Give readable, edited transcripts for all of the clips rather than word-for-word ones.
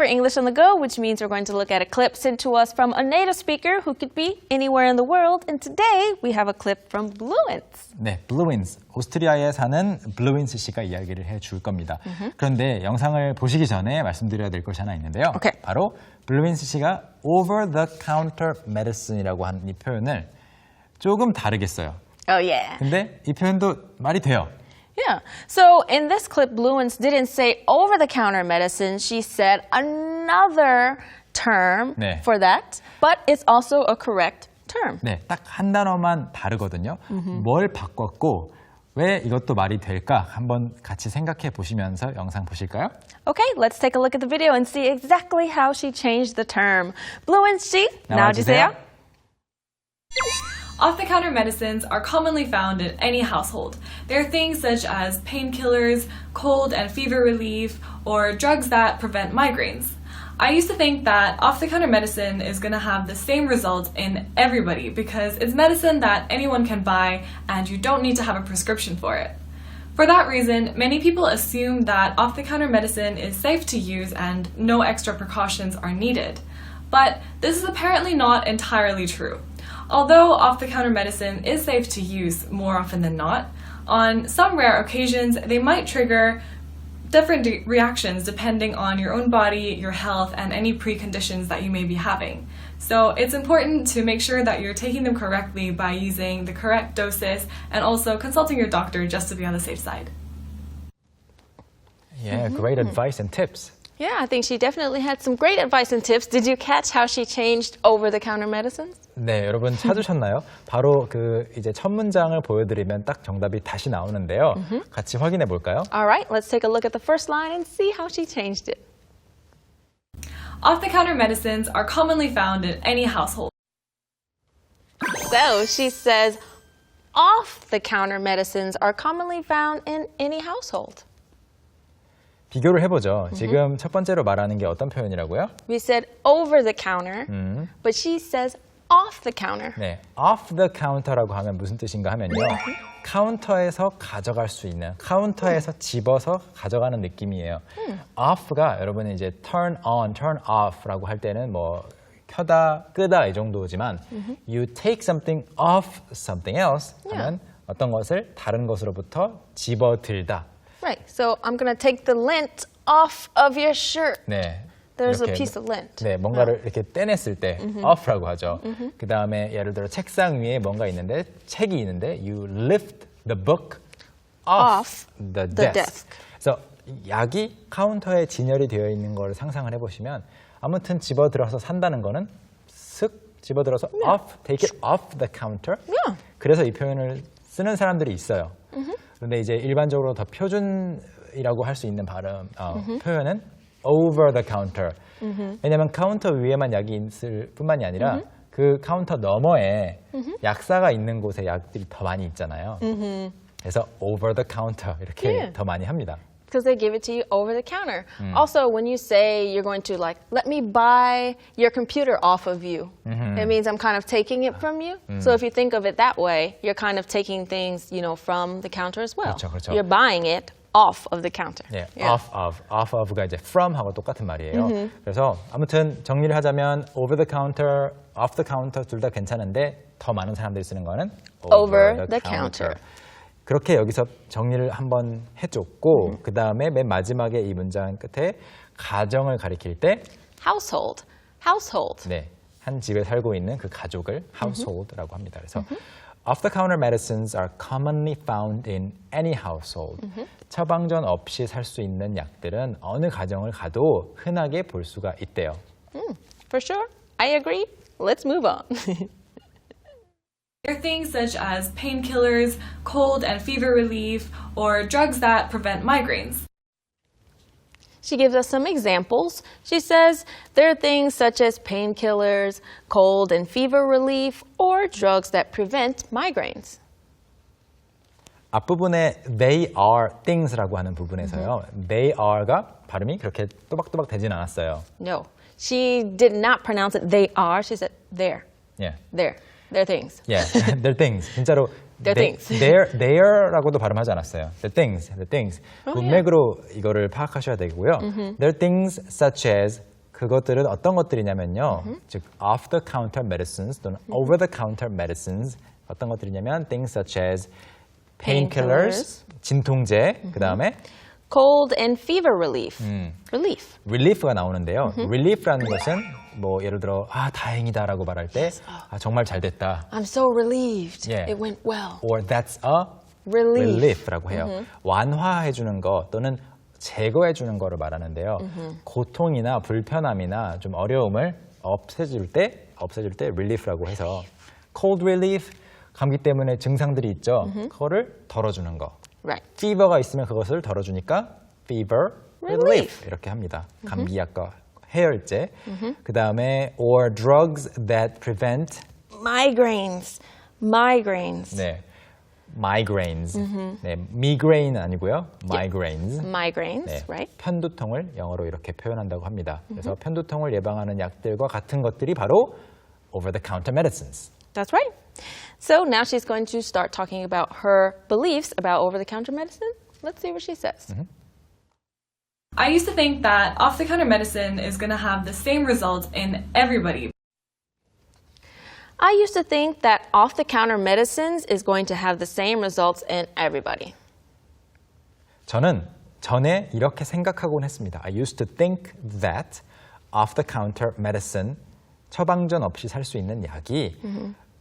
English on the Go, which means we're going to look at a clip sent to us from a native speaker who could be anywhere in the world. And today we have a clip from Blueints. 네, Blueints. 오스트리아에 사는 Blueints 씨가 이야기를 해줄 겁니다. 그런데 영상을 보시기 전에 말씀드려야 될 것이 하나 있는데요. Okay. 바로 Blueints 씨가 over-the-counter medicine이라고 하는 이 표현을 조금 다르게 써요. Oh, yeah. 근데 이 표현도 말이 돼요. Yeah. So in this clip, Blueints didn't say over-the-counter medicine. She said another term 네. for that, but it's also a correct term. 네, 딱 한 단어만 다르거든요. 뭘 바꿨고 왜 이것도 말이 될까 한번 같이 생각해 보시면서 영상 보실까요? Okay, let's take a look at the video and see exactly how she changed the term. Blueints 씨, 나와주세요. Off-the-counter medicines are commonly found in any household. They're things such as painkillers, cold and fever relief, or drugs that prevent migraines. I used to think that off-the-counter medicine is going to have the same result in everybody because it's medicine that anyone can buy and you don't need to have a prescription for it. For that reason, many people assume that off-the-counter medicine is safe to use and no extra precautions are needed. But this is apparently not entirely true. Although off-the-counter medicine is safe to use more often than not, on some rare occasions they might trigger different reactions depending on your own body, your health, and any preconditions that you may be having. So it's important to make sure that you're taking them correctly by using the correct doses and also consulting your doctor just to be on the safe side. Yeah, great advice and tips. Yeah, I think she definitely had some great advice and tips. Did you catch how she changed over-the-counter medicines? 네, 여러분 찾으셨나요? 바로 이제 첫 문장을 보여드리면 딱 정답이 다시 나오는데요. 같이 확인해 볼까요? All right, let's take a look at the first line and see how she changed it. Off-the-counter medicines are commonly found in any household. So she says, off-the-counter medicines are commonly found in any household. 비교를 해보죠. 지금 첫 번째로 말하는 게 어떤 표현이라고요? We said over-the-counter, but she says off-the-counter. 네, off the counter라고 하면 무슨 뜻인가 하면요. 카운터에서 가져갈 수 있는, 카운터에서 집어서 가져가는 느낌이에요. off가 여러분은 이제 turn on, turn off라고 할 때는 뭐 켜다, 끄다 이 정도지만 you take something off something else 하면 어떤 것을 다른 것으로부터 집어들다. Right, so I'm going to take the lint off of your shirt. 네. There's 이렇게, a piece of lint. 네, 뭔가를 이렇게 떼냈을 때 off라고 하죠. 그 다음에 예를 들어 책상 위에 뭔가 있는데 책이 있는데 you lift the book off the desk. 그래서 약이 카운터에 진열이 되어 있는 걸 상상을 해보시면 아무튼 집어들어서 산다는 거는 슥 집어들어서 off, take it off the counter. 그래서 이 표현을 쓰는 사람들이 있어요. 그런데 이제 일반적으로 더 표준이라고 할 수 있는 발음, 표현은 over the counter. 왜냐하면 카운터 위에만 약이 있을 뿐만이 아니라 그 카운터 너머에 약사가 있는 곳에 약들이 더 많이 있잖아요. 그래서 over the counter 이렇게 더 많이 합니다. Because they give it to you over the counter. Also, when you say you're going to let me buy your computer off of you, it means I'm kind of taking it from you. So if you think of it that way, you're kind of taking things, from the counter as well. 그렇죠, 그렇죠. You're buying it off of the counter. 네, off of가 이제 from하고 똑같은 말이에요. 그래서 아무튼 정리를 하자면 over the counter, off the counter 둘 다 괜찮은데 더 많은 사람들이 쓰는 거는 over the counter. 그렇게 여기서 정리를 한번 해줬고 그 다음에 맨 마지막에 이 문장 끝에 가정을 가리킬 때 household. 네, 한 집에 살고 있는 그 가족을 household라고 합니다. 그래서 off-the-counter medicines are commonly found in any household. 처방전 없이 살 수 있는 약들은 어느 가정을 가도 흔하게 볼 수가 있대요. For sure, I agree. Let's move on. They're things such as painkillers, cold and fever relief, or drugs that prevent migraines. She gives us some examples. She says there are things such as painkillers, cold and fever relief, or drugs that prevent migraines. 앞부분에 they are things라고 하는 부분에서요. they are가 발음이 그렇게 또박또박 되진 않았어요. No, she did not pronounce it they are. She said there. Yeah. There. They're things. Yeah, they're things. 진짜로 They're things. They're라고도 발음하지 않았어요. They're things. Oh, 문맥으로 이거를 파악하셔야 되고요. They're things such as 그것들은 어떤 것들이냐면요. 즉 off the counter medicines 또는 over the counter medicines 어떤 것들이냐면 things such as painkillers, 진통제, 그다음에 Cold and fever relief. Relief. relief가 나오는데요. relief라는 것은 뭐 예를 들어 다행이다라고 말할 때 정말 잘 됐다. I'm so relieved. Yeah. It went well. or that's a Relief. relief라고 해요. 완화해 주는 거 또는 제거해 주는 거를 말하는데요. 고통이나 불편함이나 좀 어려움을 없애줄 때 relief라고 해서 cold relief 감기 때문에 증상들이 있죠. 그거를 덜어주는 거. Right. fever가 있으면 그것을 덜어주니까 fever relief 이렇게 합니다. 감기약과 해열제. 그 다음에 or drugs that prevent Migraines. Migraines. 네, migraines. 네, migraine 아니고요. migraines. Migraines, 네, right? 편두통을 영어로 이렇게 표현한다고 합니다. 그래서 편두통을 예방하는 약들과 같은 것들이 바로 over-the-counter medicines. That's right. So now she's going to start talking about her beliefs about over-the-counter medicine. Let's see what she says. I used to think that off-the-counter medicine is going to have the same results in everybody. I used to think that off-the-counter medicines is going to have the same results in everybody. 저는 전에 이렇게 생각하곤 했습니다. I used to think that off-the-counter medicine, 처방전 없이 살 수 있는 약이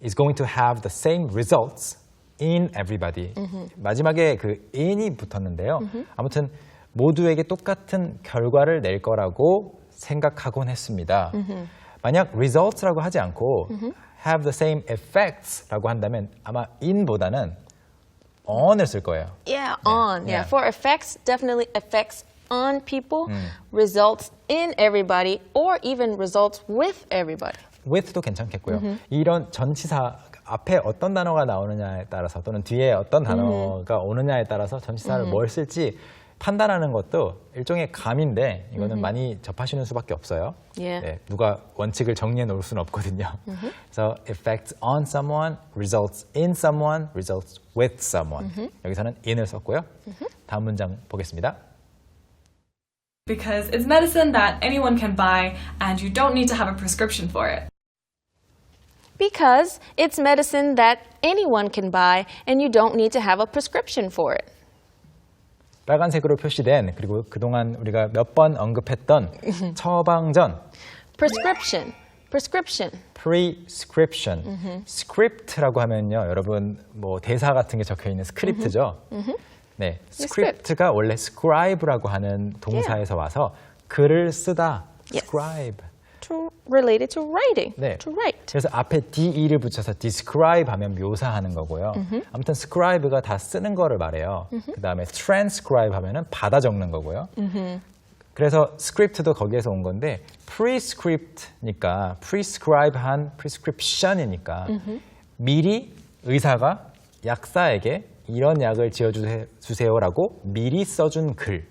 is going to have the same results in everybody. 마지막에 그 in이 붙었는데요. 아무튼 모두에게 똑같은 결과를 낼 거라고 생각하곤 했습니다. 만약 results라고 하지 않고 have the same effects라고 한다면 아마 in보다는 on을 쓸 거예요. Yeah, on. Yeah. Yeah. For effects, definitely effects on people, results in everybody, or even results with everybody. with도 괜찮겠고요. 이런 전치사 앞에 어떤 단어가 나오느냐에 따라서 또는 뒤에 어떤 단어가 오느냐에 따라서 전치사를 뭘 쓸지 판단하는 것도 일종의 감인데 이거는 많이 접하시는 수밖에 없어요. Yeah. 네, 누가 원칙을 정리해 놓을 수는 없거든요. 그래서 effects on someone, results in someone, results with someone. 여기서는 in을 썼고요. 다음 문장 보겠습니다. Because it's medicine that anyone can buy and you don't need to have a prescription for it. Because it's medicine that anyone can buy and you don't need to have a prescription for it. 빨간색으로 표시된 그리고 그동안 우리가 몇 번 언급했던 처방전 Prescription. Prescription. prescription. script라고 하면요, 여러분 뭐 대사 같은 게 적혀 있는 스크립트죠. 네, script가 원래 scribe라고 하는 동사에서 와서 글을 쓰다. Yes. scribe. Related to writing. 네. To write. 그래서 앞에 de를 붙여서 describe 하면 묘사하는 거고요. 아무튼 scribe가 다 쓰는 거를 말해요. 그 다음에 transcribe 하면은 받아 적는 거고요. 그래서 script도 거기에서 온 건데 prescript니까 prescribe한 prescription이니까 미리 의사가 약사에게 이런 약을 지어주세요라고 미리 써준 글.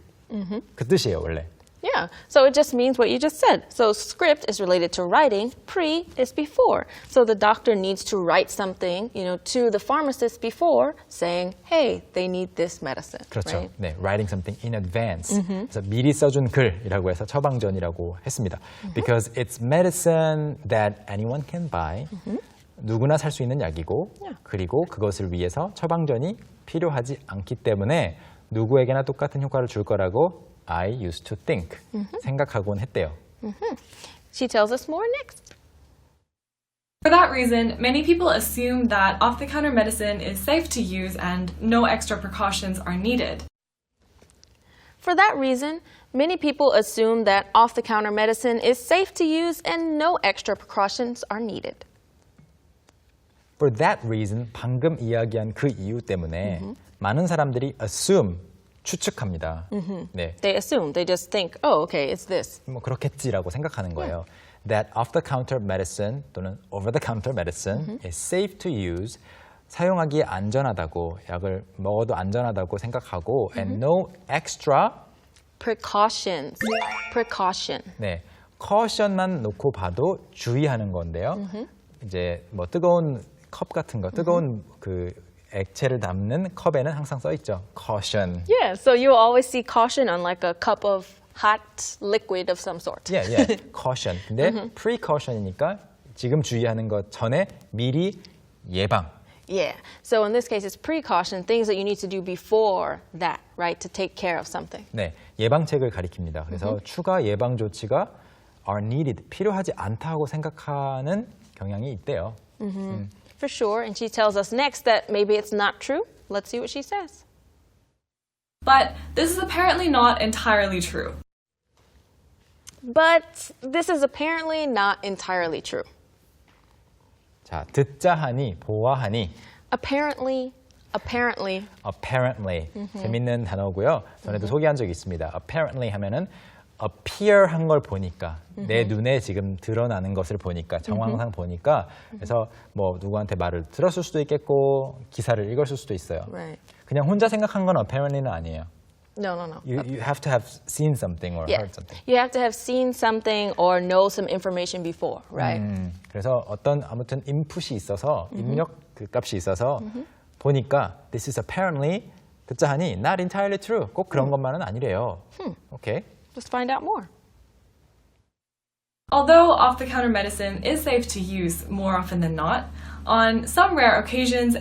그 뜻이에요, 원래. Yeah, so it just means what you just said. So script is related to writing, pre is before. So the doctor needs to write something, to the pharmacist before saying, hey, they need this medicine. 그렇죠. Right? 네, writing something in advance. 그래서 미리 써준 글이라고 해서 처방전이라고 했습니다. Because it's medicine that anyone can buy. 누구나 살 수 있는 약이고, 그리고 그것을 위해서 처방전이 필요하지 않기 때문에 누구에게나 똑같은 효과를 줄 거라고 I used to think. 생각하곤 했대요. She tells us more next. For that reason, many people assume that off-the-counter medicine is safe to use and no extra precautions are needed. For that reason, many people assume that off-the-counter medicine is safe to use and no extra precautions are needed. For that reason, 방금 이야기한 그 이유 때문에 많은 사람들이 assume, 추측합니다. 네, They assume, they just think, oh, okay, it's this. 뭐 그렇겠지라고 생각하는 거예요. That off-the-counter medicine 또는 over-the-counter medicine is safe to use. 사용하기에 안전하다고, 약을 먹어도 안전하다고 생각하고 and no extra Precautions. Precaution. 네, caution만 놓고 봐도 주의하는 건데요. 이제 뭐 뜨거운 컵 같은 거, 뜨거운 그 액체를 담는 컵에는 항상 써 있죠. caution. Yeah, so you'll always see caution on like a cup of hot liquid of some sort. Yeah, yeah. Caution. 근데 precaution이니까 지금 주의하는 것 전에 미리 예방. Yeah. So in this case, it's precaution, things that you need to do before that, right? To take care of something. 네, 예방책을 가리킵니다. 그래서 추가 예방 조치가 are needed, 필요하지 않다고 생각하는 경향이 있대요. For sure. And she tells us next that maybe it's not true. Let's see what she says. But this is apparently not entirely true. But this is apparently not entirely true. 자, 듣자 하니, 보아하니. Apparently. Apparently. 재밌는 단어고요. 전에도 소개한 적이 있습니다. Apparently 하면은 appear 한 걸 보니까 내 눈에 지금 드러나는 것을 보니까 정황상 보니까 그래서 뭐 누구한테 말을 들었을 수도 있겠고 기사를 읽었을 수도 있어요. Right. 그냥 혼자 생각한 건 apparently는 아니에요. No. You have to have seen something or Yeah. heard something. You have to have seen something or know some information before, right? 그래서 어떤 아무튼 인풋이 있어서 입력 그 값이 있어서 보니까 this is apparently 듣자 하니 not entirely true. 꼭 그런 것만은 아니래요. 오케이. Let's find out more. Although off-the-counter medicine is safe to use more often than not, on some rare occasions,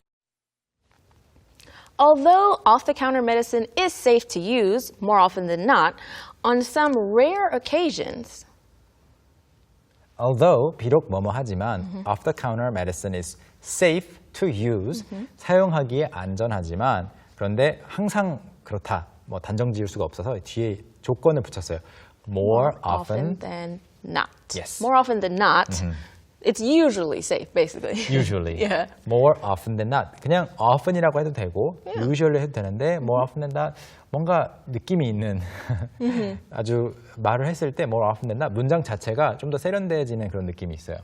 Although off-the-counter medicine is safe to use more often than not, on some rare occasions, Although 비록 뭐뭐하지만 off-the-counter medicine is safe to use 사용하기에 안전하지만 그런데 항상 그렇다. 뭐 단정 지을 수가 없어서 뒤에 조건을 붙였어요. More often than not. Yes. More often than not, it's usually safe, basically. usually. Yeah. More often than not. 그냥 often이라고 해도 되고 usually 해도 되는데 more often than not 뭔가 느낌이 있는 아주 말을 했을 때 more often than not 문장 자체가 좀 더 세련돼지는 그런 느낌이 있어요.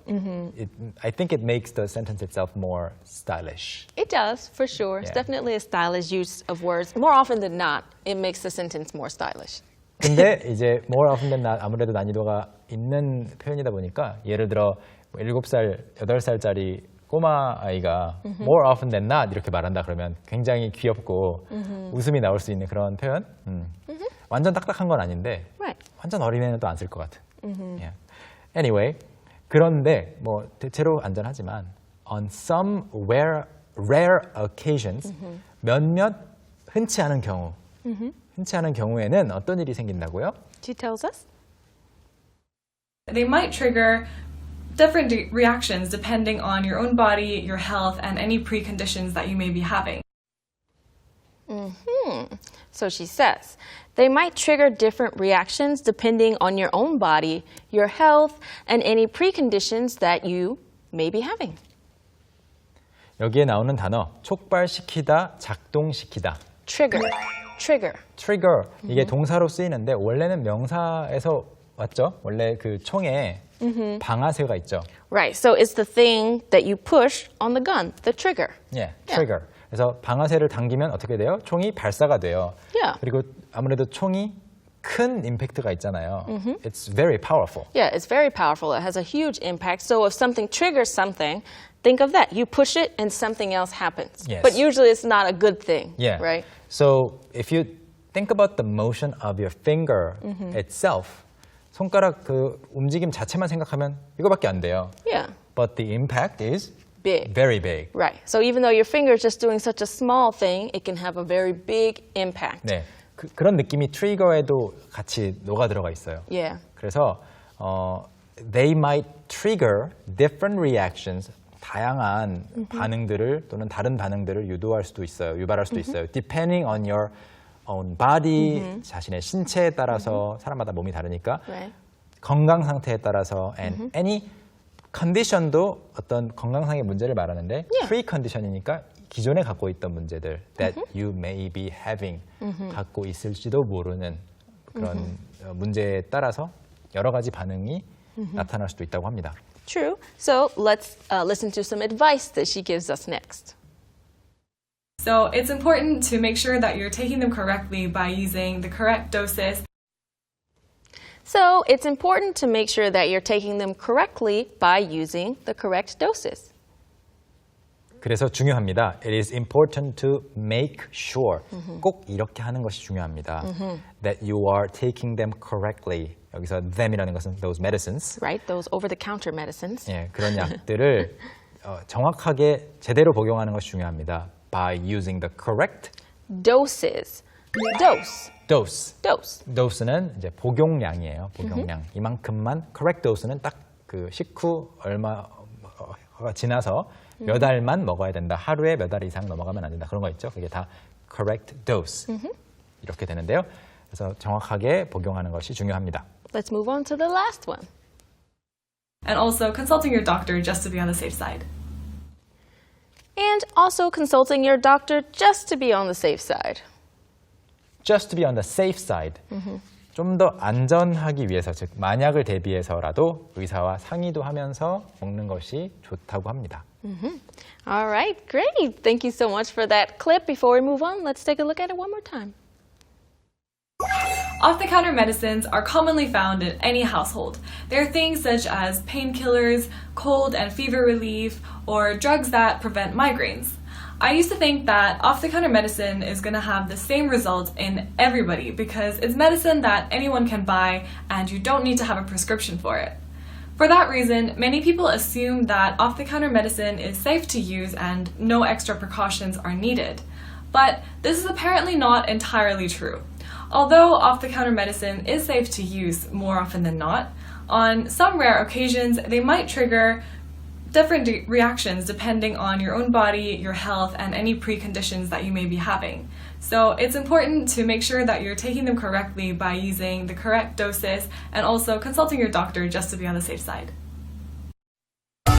I think it makes the sentence itself more stylish. It does, for sure. It's Yeah. definitely a stylish use of words. More often than not, it makes the sentence more stylish. 근데 이제 more often than not 아무래도 난이도가 있는 표현이다 보니까 예를 들어 7살, 8살짜리 꼬마 아이가 more often than not 이렇게 말한다 그러면 굉장히 귀엽고 웃음이 나올 수 있는 그런 표현? 완전 딱딱한 건 아닌데 Right. 완전 어린애는 또 안 쓸 것 같아. Yeah. Anyway, 그런데 뭐 대체로 안전하지만 on some rare occasions 몇몇 흔치 않은 경우 흔치 않은 경우에는 어떤 일이 생긴다고요? She tells us. they might trigger different reactions depending on your own body, your health, and any preconditions that you may be having. So she says, they might trigger different reactions depending on your own body, your health, and any preconditions that you may be having. 여기에 나오는 단어 촉발시키다, 작동시키다. Trigger. trigger 이게 동사로 쓰이는데 원래는 명사에서 왔죠. 원래 그 총에 방아쇠가 있죠. Right. So it's the thing that you push on the gun, the trigger. 예, trigger. 그래서 방아쇠를 당기면 어떻게 돼요? 총이 발사가 돼요. Yeah. 그리고 아무래도 총이 큰 임팩트가 있잖아요. It's very powerful. Yeah, it's very powerful. It has a huge impact. So if something triggers something, think of that. You push it and something else happens. Yes. But usually it's not a good thing, Yeah. right? So if you think about the motion of your finger itself, 손가락 그 움직임 자체만 생각하면 이거밖에 안 돼요. Yeah. But the impact is Big. very big. Right. So even though your finger is just doing such a small thing, it can have a very big impact. 네, 그런 느낌이 트리거에도 같이 녹아 들어가 있어요. Yeah. 그래서 they might trigger different reactions. 다양한 반응들을 또는 다른 반응들을 유발할 수도 있어요. Depending on your own body, 자신의 신체에 따라서 사람마다 몸이 다르니까 Right. 건강 상태에 따라서 and any condition도 어떤 건강상의 문제를 말하는데 pre-condition이니까 기존에 갖고 있던 문제들 that you may be having 갖고 있을지도 모르는 그런 문제에 따라서 여러 가지 반응이 나타날 수도 있다고 합니다. True. So let's listen to some advice that she gives us next. So it's important to make sure that you're taking them correctly by using the correct doses. So it's important to make sure that you're taking them correctly by using the correct doses. 그래서 중요합니다. It is important to make sure. 꼭 이렇게 하는 것이 중요합니다. That you are taking them correctly. 여기서 them이라는 것은 those medicines. Right? Those over-the-counter medicines. 예, 그런 약들을 정확하게 제대로 복용하는 것이 중요합니다. By using the correct Doses. dose. dose는 이제 복용량이에요. 복용량. 이만큼만. correct dose는 딱 그 식후 얼마가 지나서 몇 알만 먹어야 된다. 하루에 몇 알 이상 넘어가면 안 된다. 그런 거 있죠. 그게 다 correct dose. 이렇게 되는데요. 그래서 정확하게 복용하는 것이 중요합니다. Let's move on to the last one. And also consulting your doctor just to be on the safe side. And also consulting your doctor just to be on the safe side. Just to be on the safe side. 좀 더 안전하기 위해서, 즉 만약을 대비해서라도 의사와 상의도 하면서 먹는 것이 좋다고 합니다. All right, great. Thank you so much for that clip. Before we move on, let's take a look at it one more time. Off-the-counter medicines are commonly found in any household. They're things such as painkillers, cold and fever relief, or drugs that prevent migraines. I used to think that off-the-counter medicine is going to have the same results in everybody because it's medicine that anyone can buy and you don't need to have a prescription for it. For that reason, many people assume that off-the-counter medicine is safe to use and no extra precautions are needed. But this is apparently not entirely true. Although off-the-counter medicine is safe to use more often than not, on some rare occasions they might trigger different reactions depending on your own body, your health, and any preconditions that you may be having. So it's important to make sure that you're taking them correctly by using the correct doses and also consulting your doctor just to be on the safe side.